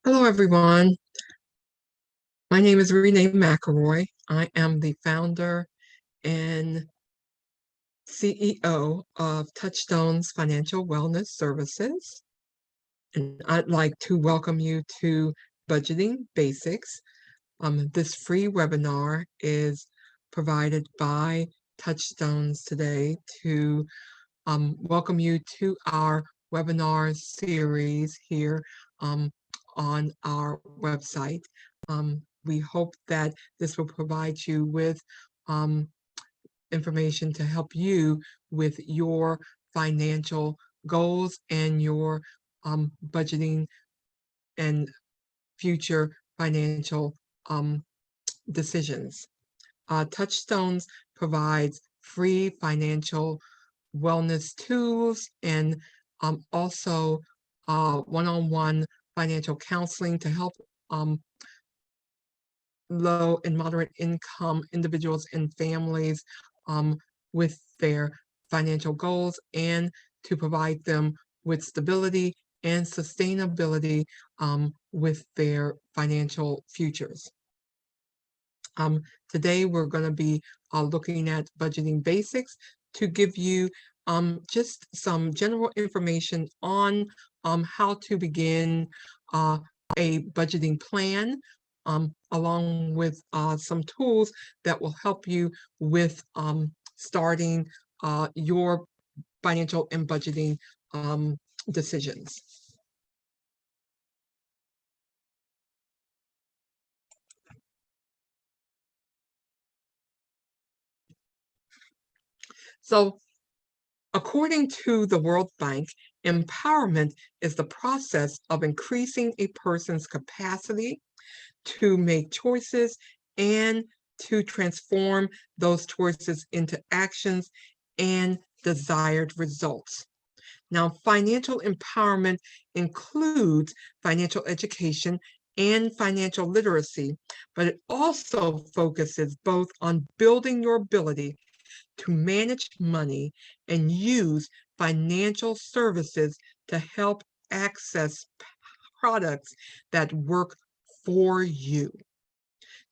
Hello, everyone. My name is Renee McElroy. I am the founder and CEO of Touchstones Financial Wellness Services. And I'd like to welcome you to Budgeting Basics. This free webinar is provided by Touchstones today to welcome you to our webinar series here on our website. We hope that this will provide you with information to help you with your financial goals and your budgeting and future financial decisions. Touchstones provides free financial wellness tools and also one-on-one financial counseling to help low and moderate income individuals and families with their financial goals, and to provide them with stability and sustainability with their financial futures. Today we're going to be looking at budgeting basics to give you just some general information on how to begin a budgeting plan, along with some tools that will help you with starting your financial and budgeting decisions. So, according to the World Bank, empowerment is the process of increasing a person's capacity to make choices and to transform those choices into actions and desired results. Now, financial empowerment includes financial education and financial literacy, but it also focuses both on building your ability to manage money and use financial services to help access products that work for you.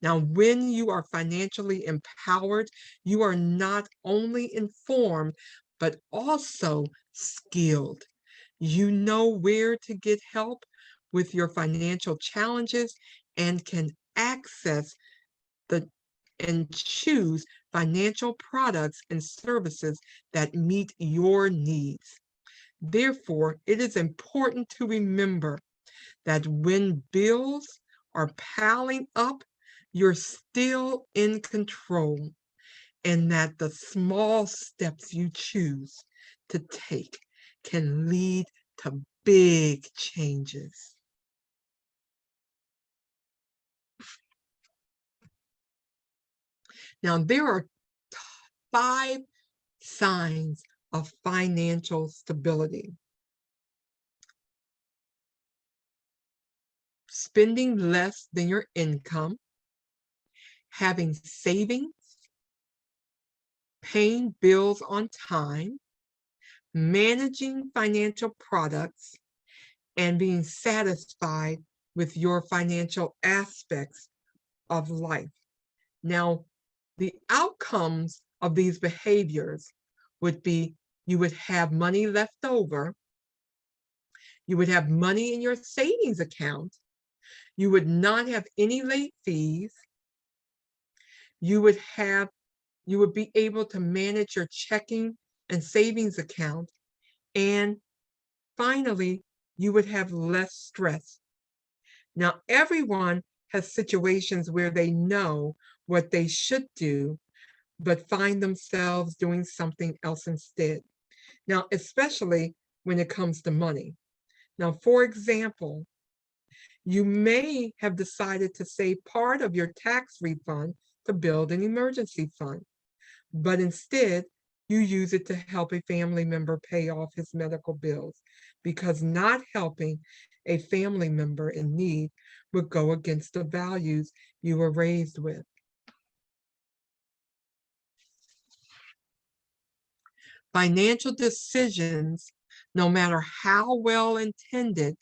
Now, when you are financially empowered, you are not only informed, but also skilled. You know where to get help with your financial challenges and can access and choose financial products and services that meet your needs. Therefore, it is important to remember that when bills are piling up, you're still in control, and that the small steps you choose to take can lead to big changes. Now, there are 5 signs of financial stability. Spending less than your income, having savings, paying bills on time, managing financial products, and being satisfied with your financial aspects of life. Now, the outcomes of these behaviors would be you would have money left over, you would have money in your savings account, you would not have any late fees, you would be able to manage your checking and savings account, and finally, you would have less stress. Now, everyone has situations where they know what they should do, but find themselves doing something else instead. Now, especially when it comes to money. Now, for example, you may have decided to save part of your tax refund to build an emergency fund, but instead you use it to help a family member pay off his medical bills, because not helping a family member in need would go against the values you were raised with. Financial decisions, no matter how well intended,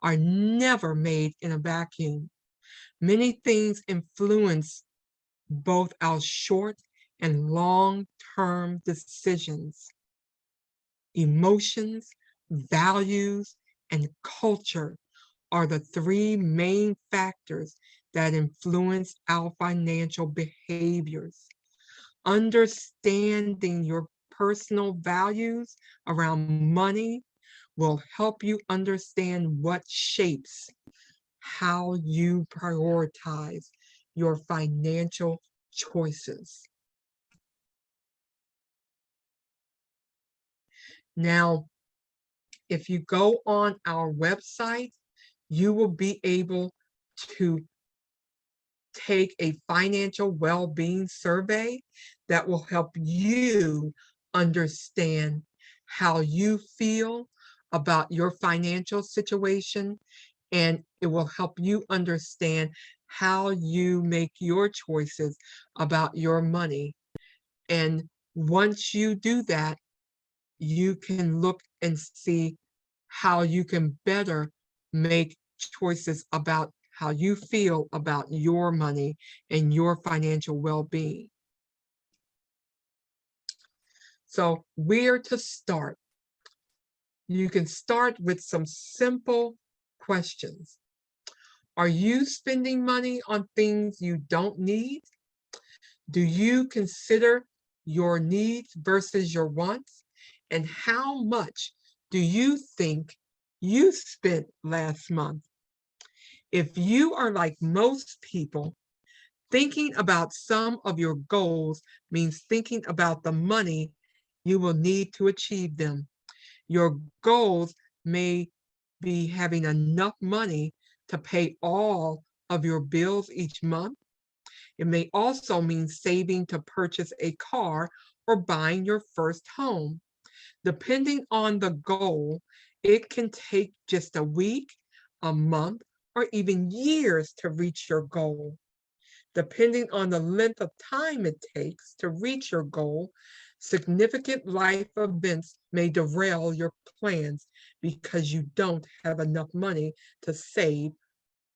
are never made in a vacuum. Many things influence both our short and long-term decisions. Emotions, values, and culture are the three main factors that influence our financial behaviors. Understanding your personal values around money will help you understand what shapes how you prioritize your financial choices. Now, if you go on our website, you will be able to take a financial well-being survey that will help you understand how you feel about your financial situation, and it will help you understand how you make your choices about your money. And once you do that, you can look and see how you can better make choices about how you feel about your money and your financial well-being. So where to start? You can start with some simple questions. Are you spending money on things you don't need? Do you consider your needs versus your wants? And how much do you think you spent last month? If you are like most people, thinking about some of your goals means thinking about the money you will need to achieve them. Your goals may be having enough money to pay all of your bills each month. It may also mean saving to purchase a car or buying your first home. Depending on the goal, it can take just a week, a month, or even years to reach your goal. Depending on the length of time it takes to reach your goal, significant life events may derail your plans because you don't have enough money to save,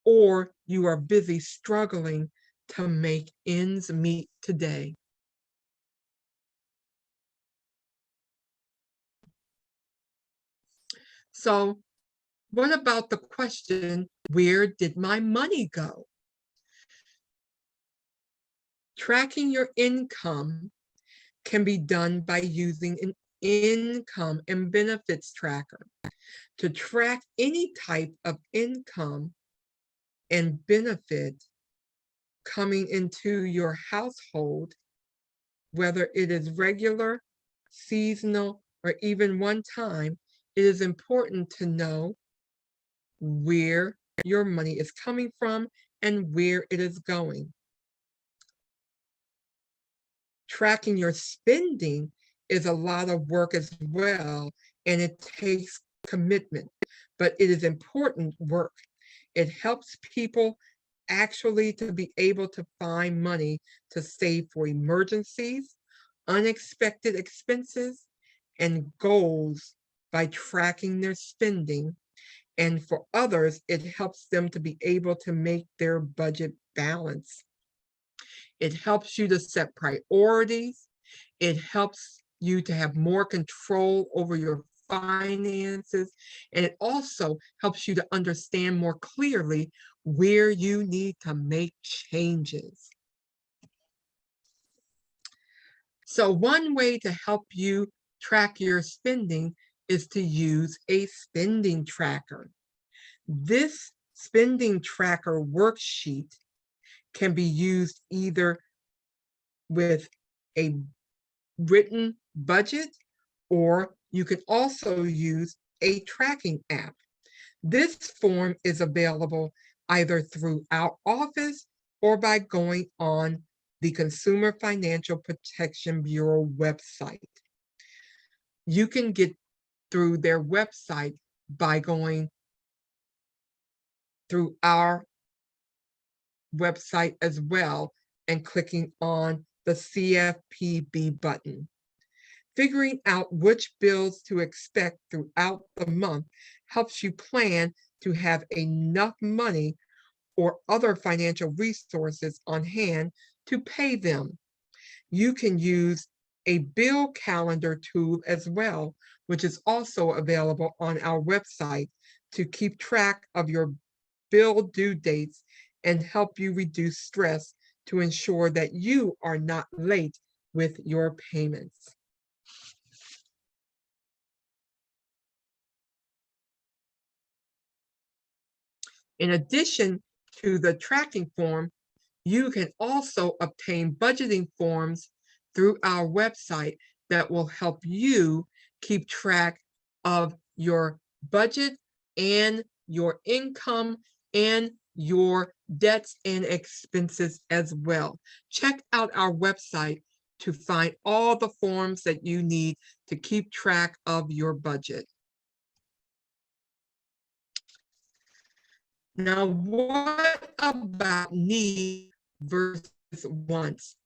or you are busy struggling to make ends meet today. So, what about the question, where did my money go? Tracking your income can be done by using an income and benefits tracker. To track any type of income and benefit coming into your household, whether it is regular, seasonal, or even one time, it is important to know where your money is coming from and where it is going. Tracking your spending is a lot of work as well, and it takes commitment, but it is important work. It helps people actually to be able to find money to save for emergencies, unexpected expenses, and goals by tracking their spending. And for others, it helps them to be able to make their budget balance. It helps you to set priorities. It helps you to have more control over your finances. And it also helps you to understand more clearly where you need to make changes. So one way to help you track your spending is to use a spending tracker. This spending tracker worksheet can be used either with a written budget, or you can also use a tracking app. This form is available either through our office or by going on the Consumer Financial Protection Bureau website. You can get through their website by going through our website as well and clicking on the CFPB button. Figuring out which bills to expect throughout the month helps you plan to have enough money or other financial resources on hand to pay them. You can use a bill calendar tool as well, which is also available on our website to keep track of your bill due dates and help you reduce stress to ensure that you are not late with your payments. In addition to the tracking form, you can also obtain budgeting forms through our website that will help you keep track of your budget and your income and your debts and expenses as well. Check out our website to find all the forms that you need to keep track of your budget. Now, what about need versus wants?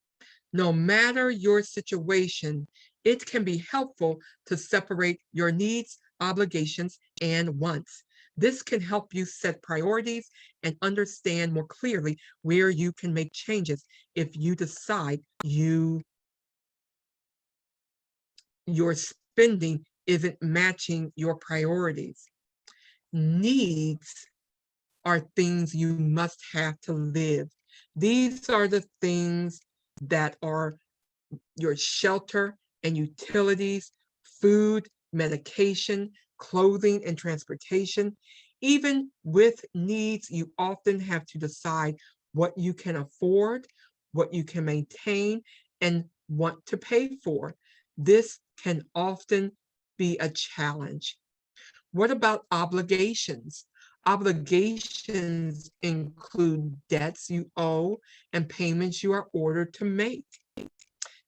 No matter your situation, it can be helpful to separate your needs, obligations, and wants. This can help you set priorities and understand more clearly where you can make changes if you decide your spending isn't matching your priorities. Needs are things you must have to live. These are the things that are your shelter and utilities, food, medication, clothing, and transportation. Even with needs, you often have to decide what you can afford, what you can maintain, and what to pay for. This can often be a challenge. What about obligations? Obligations include debts you owe and payments you are ordered to make.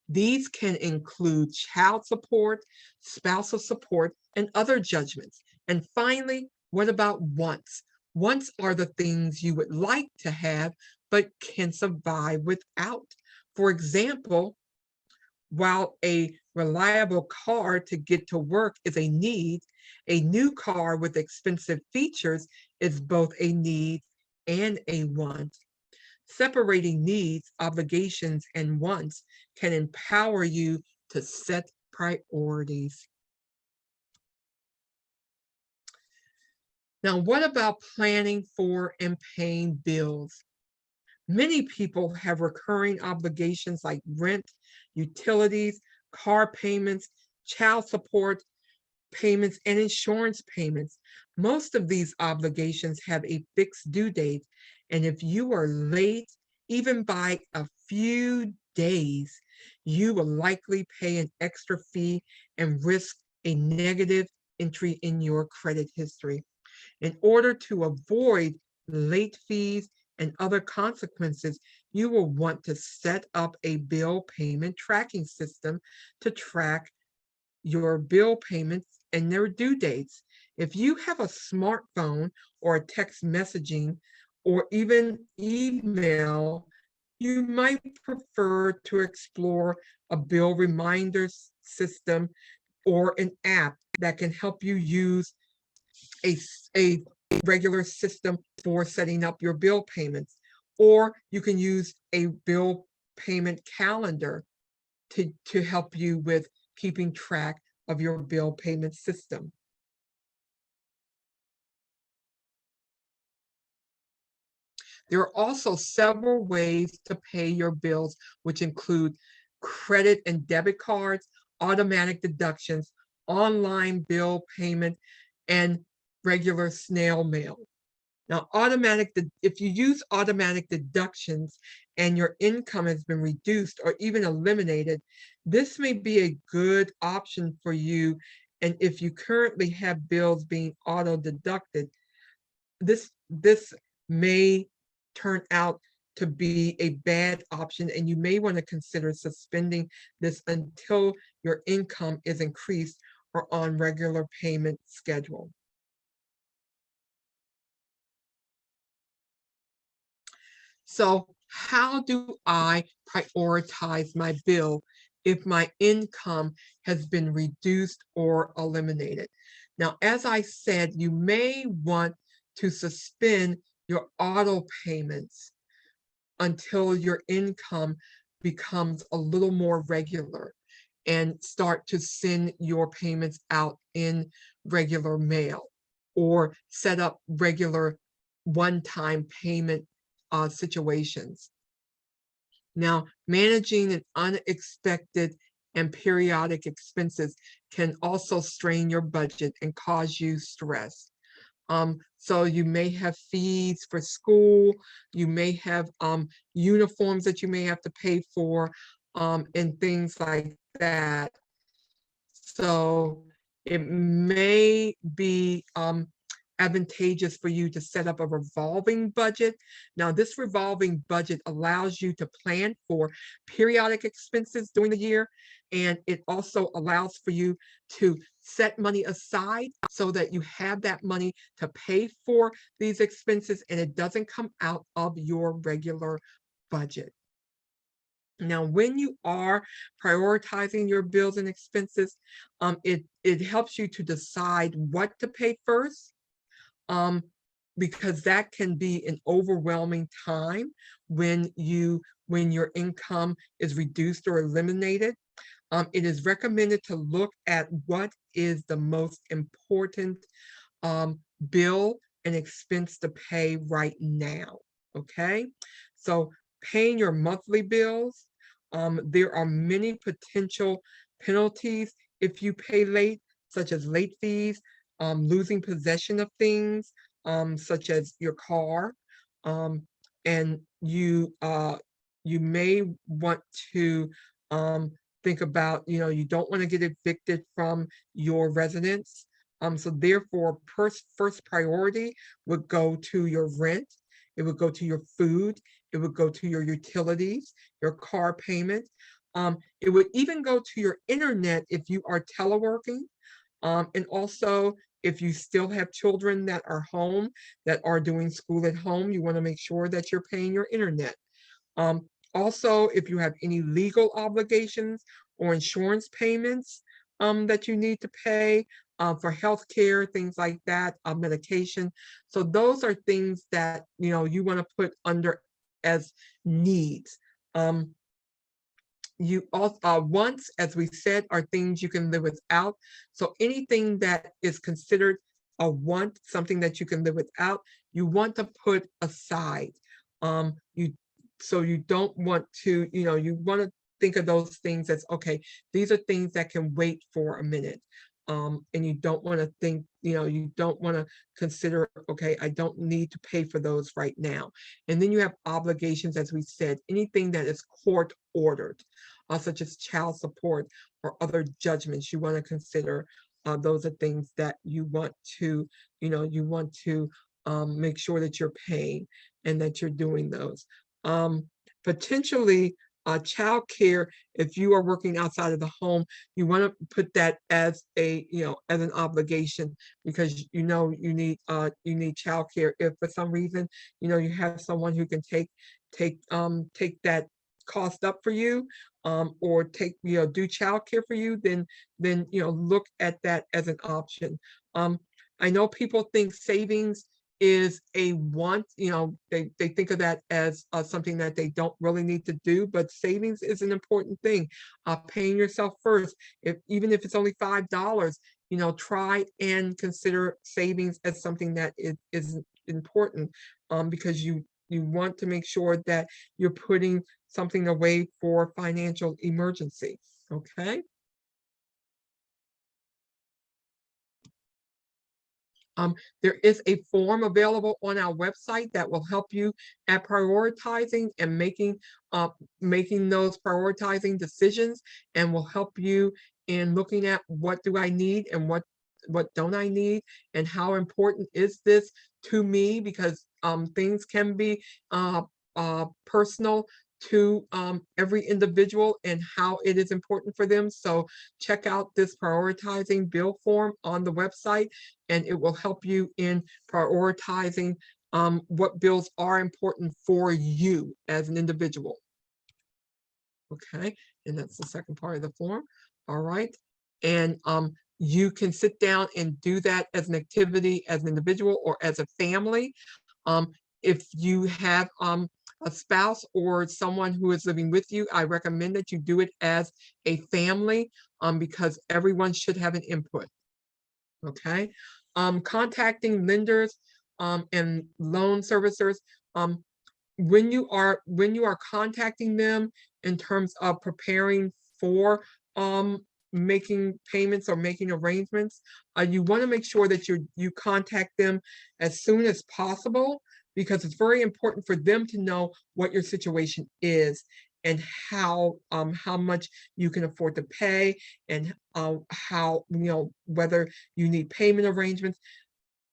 These can include child support, spousal support, and other judgments. And finally, what about wants? Wants are the things you would like to have but can survive without. For example, while a reliable car to get to work is a need, a new car with expensive features is both a need and a want. Separating needs, obligations, and wants can empower you to set priorities. Now, what about planning for and paying bills? Many people have recurring obligations like rent, utilities, car payments, child support payments, and insurance payments. Most of these obligations have a fixed due date, and if you are late, even by a few days, you will likely pay an extra fee and risk a negative entry in your credit history. In order to avoid late fees and other consequences, you will want to set up a bill payment tracking system to track your bill payments and their due dates. If you have a smartphone or a text messaging or even email, you might prefer to explore a bill reminders system or an app that can help you use a regular system for setting up your bill payments. Or you can use a bill payment calendar to help you with keeping track of your bill payment system. There are also several ways to pay your bills, which include credit and debit cards, automatic deductions, online bill payment, and regular snail mail. Now, if you use automatic deductions and your income has been reduced or even eliminated, this may be a good option for you. And if you currently have bills being auto deducted, this may turn out to be a bad option, and you may want to consider suspending this until your income is increased or on regular payment schedule. So how do I prioritize my bill if my income has been reduced or eliminated? Now, as I said, you may want to suspend your auto payments until your income becomes a little more regular and start to send your payments out in regular mail or set up regular one-time payment situations. Now, managing an unexpected and periodic expenses can also strain your budget and cause you stress. So you may have fees for school, you may have uniforms that you may have to pay for, and things like that. So it may be advantageous for you to set up a revolving budget. Now, this revolving budget allows you to plan for periodic expenses during the year, and it also allows for you to set money aside so that you have that money to pay for these expenses and it doesn't come out of your regular budget. Now, when you are prioritizing your bills and expenses, it helps you to decide what to pay first, um, because that can be an overwhelming time when your income is reduced or eliminated. It is recommended to look at what is the most important bill and expense to pay right now. Okay, so paying your monthly bills. There are many potential penalties if you pay late, such as late fees, losing possession of things, such as your car, um, and you may want to think about, you don't want to get evicted from your residence. So therefore, first priority would go to your rent, it would go to your food, it would go to your utilities, your car payment. It would even go to your internet if you are teleworking. And also, if you still have children that are home, that are doing school at home, you want to make sure that you're paying your internet. Also, if you have any legal obligations or insurance payments that you need to pay for healthcare, things like that, medication. So those are things that you want to put under as needs. Wants, as we said, are things you can live without. So anything that is considered a want, something that you can live without, you want to put aside. You So you don't want to, you want to think of those things as, okay, these are things that can wait for a minute. And you don't want to think, you don't want to consider, okay, I don't need to pay for those right now. And then you have obligations, as we said, anything that is court ordered, such as child support or other judgments you want to consider. Those are things that you want to, make sure that you're paying and that you're doing those. Potentially, child care, if you are working outside of the home, you want to put that as as an obligation, because you need child care. If for some reason you have someone who can take that cost up for you, or do child care for you, then look at that as an option. I know people think savings is a want, they think of that as something that they don't really need to do, but savings is an important thing. Paying yourself first, even if it's only $5, try and consider savings as something that is important, because you want to make sure that you're putting something away for financial emergency. Okay. There is a form available on our website that will help you at prioritizing and making those prioritizing decisions, and will help you in looking at what do I need and what don't I need, and how important is this to me, because things can be personal to every individual and how it is important for them. So check out this prioritizing bill form on the website, and it will help you in prioritizing what bills are important for you as an individual. Okay, and that's the second part of the form. All right, and you can sit down and do that as an activity as an individual or as a family. Um, if you have a spouse or someone who is living with you, I recommend that you do it as a family because everyone should have an input. Okay, contacting lenders and loan servicers. Um, when you are contacting them in terms of preparing for making payments or making arrangements, you want to make sure that you contact them as soon as possible because it's very important for them to know what your situation is and how much you can afford to pay and how whether you need payment arrangements.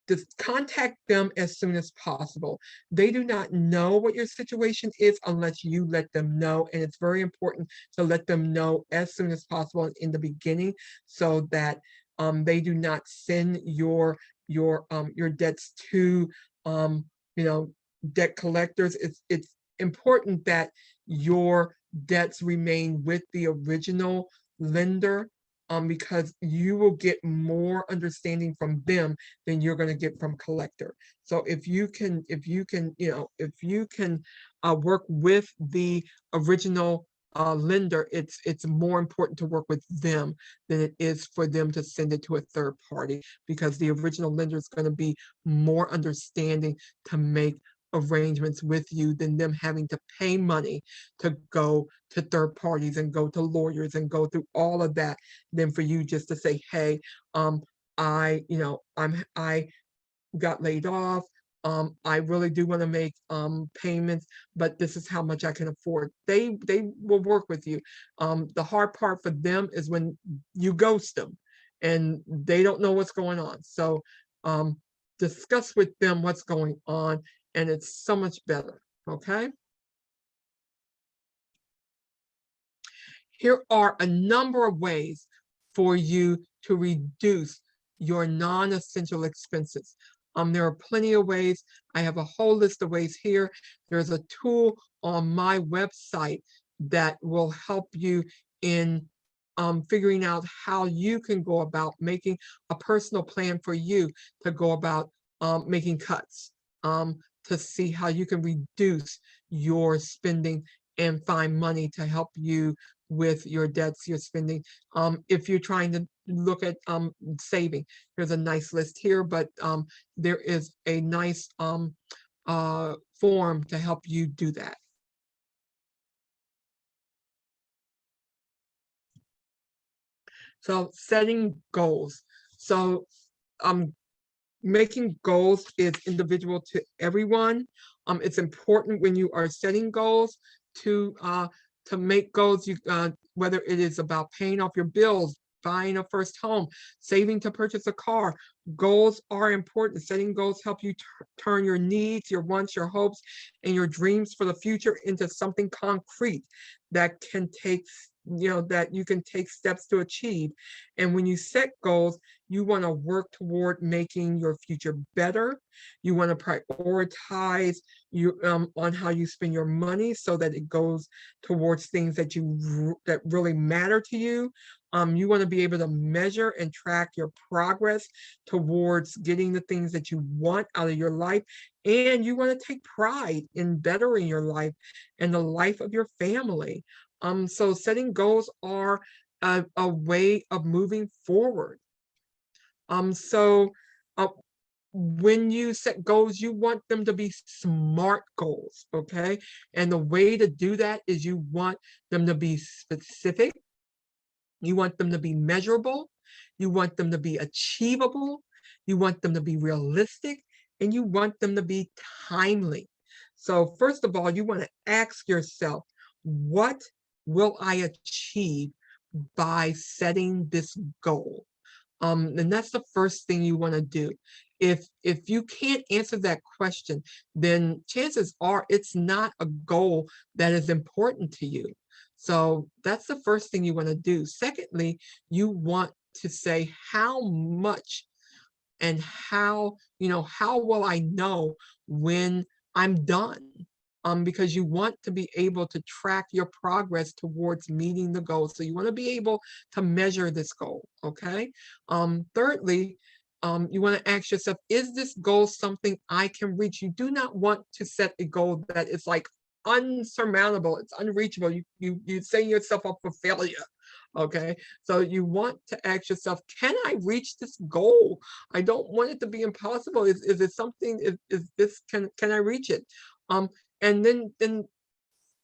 Just contact them as soon as possible. They do not know what your situation is unless you let them know, and it's very important to let them know as soon as possible in the beginning so that they do not send your debts to um, you know debt collectors. It's important that your debts remain with the original lender because you will get more understanding from them than you're going to get from collector. So if you can work with the original lender, it's more important to work with them than it is for them to send it to a third party because the original lender is going to be more understanding to make arrangements with you than them having to pay money to go to third parties and go to lawyers and go through all of that than for you just to say, hey, I got laid off. I really do want to make payments, but this is how much I can afford. They will work with you. The hard part for them is when you ghost them and they don't know what's going on. So um, discuss with them what's going on, and it's so much better. Okay. Here are a number of ways for you to reduce your non-essential expenses. There are plenty of ways. I have a whole list of ways here. There's a tool on my website that will help you in figuring out how you can go about making a personal plan for you to go about making cuts, to see how you can reduce your spending and find money to help you with your debts, your spending. If you're trying to look at saving, there's a nice list here, but there is a nice form to help you do that. So setting goals. So um, making goals is individual to everyone. It's important when you are setting goals to make goals. Whether it is about paying off your bills, buying a first home, saving to purchase a car. Goals are important. Setting goals help you turn your needs, your wants, your hopes, and your dreams for the future into something concrete that can take that you can take steps to achieve. And when you set goals, you want to work toward making your future better. You want to prioritize on how you spend your money so that it goes towards things that really matter to you. You want to be able to measure and track your progress towards getting the things that you want out of your life. And you want to take pride in bettering your life and the life of your family. So setting goals are a way of moving forward. So when you set goals, you want them to be smart goals, okay? And the way to do that is you want them to be specific, you want them to be measurable, you want them to be achievable, you want them to be realistic, and you want them to be timely. So first of all, you want to ask yourself, what will I achieve by setting this goal? And that's the first thing you want to do. if you can't answer that question, then chances are it's not a goal that is important to you. So that's the first thing you want to do. Secondly, you want to say how much and how, how will I know when I'm done? Because you want to be able to track your progress towards meeting the goal. So you want to be able to measure this goal, okay? Thirdly, you want to ask yourself, is this goal something I can reach? You do not want to set a goal that is like unsurmountable, it's unreachable. You set yourself up for failure. Okay, so you want to ask yourself, can I reach this goal? I don't want it to be impossible. Is it something, is this, can I reach it? And then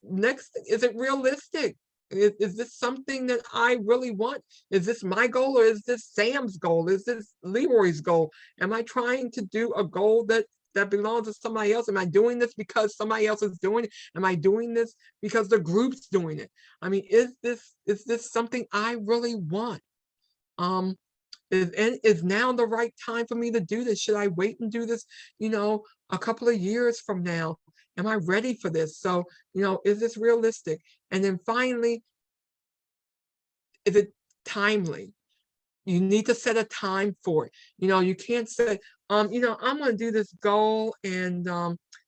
next thing, is it realistic? Is this something that I really want? Is this my goal, or is this Sam's goal? Is this Leroy's goal? Am I trying to do a goal that belongs to somebody else? Am I doing this because somebody else is doing it? Am I doing this because the group's doing it? I mean, is this something I really want? Um, is now the right time for me to do this? Should I wait and do this, a couple of years from now? Am I ready for this? So, is this realistic? And then finally, is it timely? You need to set a time for it. You can't say, I'm gonna do this goal and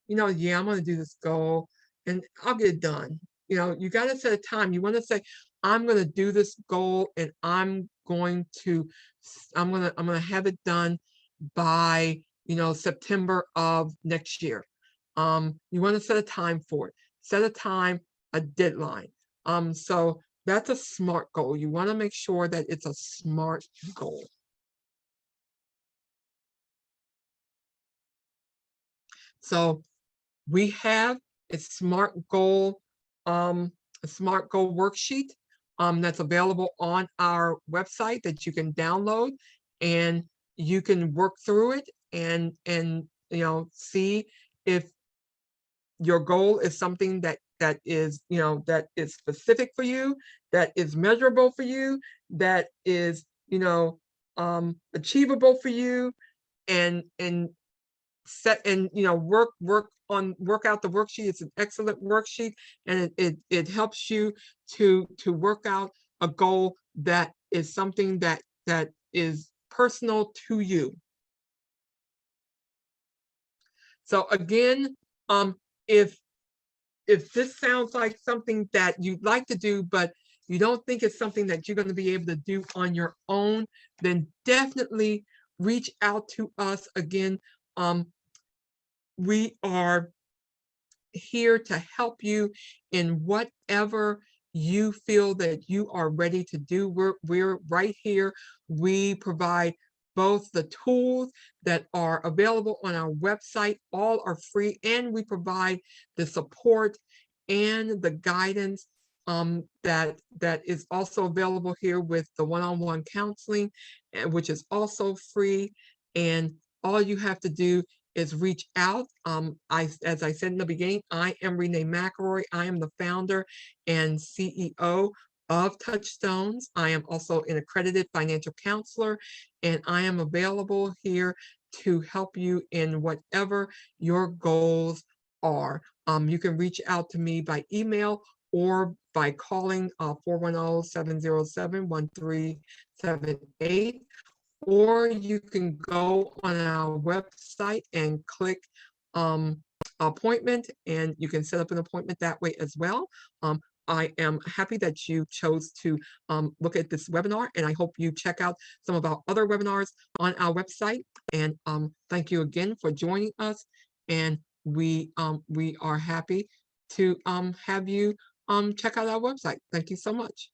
yeah, I'm gonna do this goal and I'll get it done. You gotta set a time. You wanna say, I'm gonna do this goal and I'm gonna have it done by, September of next year. You wanna set a time for it. Set a time, a deadline. So that's a SMART goal. You want to make sure that it's a SMART goal. So we have a SMART goal, worksheet that's available on our website that you can download, and you can work through it and see if your goal is something that is specific for you, that is measurable for you, that is achievable for you, and set and work out the worksheet. It's an excellent worksheet, and it helps you to work out a goal that is something that is personal to you. So again, if this sounds like something that you'd like to do, but you don't think it's something that you're going to be able to do on your own, then definitely reach out to us. Again, we are here to help you in whatever you feel that you are ready to do. We're right here. We provide both the tools that are available on our website, all are free, and we provide the support and the guidance that is also available here with the one-on-one counseling, which is also free. And all you have to do is reach out. As I said in the beginning, I am Renee McElroy. I am the founder and CEO of Touchstones. I am also an accredited financial counselor, and I am available here to help you in whatever your goals are. You can reach out to me by email or by calling 410-707-1378. Or you can go on our website and click appointment, and you can set up an appointment that way as well. I am happy that you chose to look at this webinar, and I hope you check out some of our other webinars on our website. And thank you again for joining us. And we are happy to have you check out our website. Thank you so much.